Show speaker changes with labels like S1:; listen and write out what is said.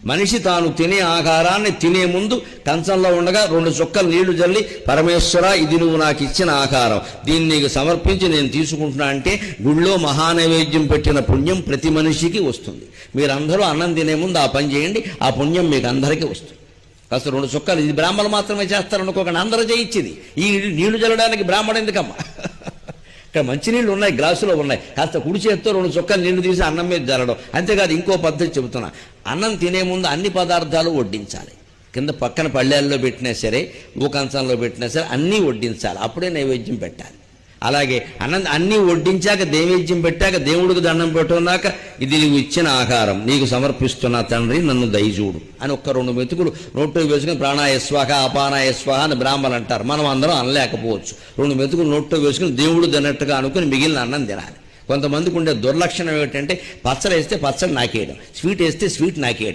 S1: మనిషి తాను తినే ఆహారాన్ని తినే ముందు కంచంలో ఉండగా 2 చుక్కలు నీళ్లు జల్లి, పరమేశ్వర ఇది నువ్వు నాకు ఇచ్చిన ఆహారం, దీన్ని నీకు సమర్పించి నేను తీసుకుంటున్నా అంటే గుళ్ళో మహానైవేద్యం పెట్టిన పుణ్యం ప్రతి మనిషికి వస్తుంది. మీరందరూ అన్నం తినే ముందు ఆ పని చేయండి, ఆ పుణ్యం మీకు అందరికీ వస్తుంది. కాస్త 2 చుక్కలు, ఇది బ్రాహ్మణులు మాత్రమే చేస్తారనుకోకండి, అందరూ చేయించింది. ఈ నీళ్లు జల్లడానికి బ్రాహ్మణుడు ఎందుకమ్మా? ఇక్కడ మంచినీళ్ళు ఉన్నాయి, గ్లాసులో ఉన్నాయి, కాస్త కుడి చేత్తో 2 చుక్కలు నీళ్లు తీసి అన్నం మీద జల్లడం. అంతేకాదు, ఇంకో పద్ధతి చెబుతున్నా. అన్నం తినే ముందు అన్ని పదార్థాలు వడ్డించాలి. కింద పక్కన పళ్ళేల్లో పెట్టినా సరే, కంచంలో పెట్టినా సరే అన్నీ వడ్డించాలి, అప్పుడే నైవేద్యం పెట్టాలి. అలాగే అన్నీ వడ్డించాక నైవేద్యం పెట్టాక దేవుడికి దండం పెట్టుకున్నాక, ఇది నీవు ఇచ్చిన ఆహారం నీకు సమర్పిస్తున్నా తండ్రి, నన్ను దయచూడు అని 1-2 మెతుకులు నోట్లో వేసుకుని ప్రాణాయస్వాహ అపానాయస్వాహ అని బ్రాహ్మణులు అంటారు. మనం అందరం అనలేకపోవచ్చు. 2 మెతుకులు నోట్లో వేసుకుని దేవుడు తిన్నట్టుగా అనుకుని మిగిలిన అన్నం తినాలి. కొంతమందికి ఉండే దుర్లక్షణం ఏమిటంటే, పచ్చడి వేస్తే పచ్చడి నాకేయడం, స్వీట్ వేస్తే స్వీట్ నాకేయడం.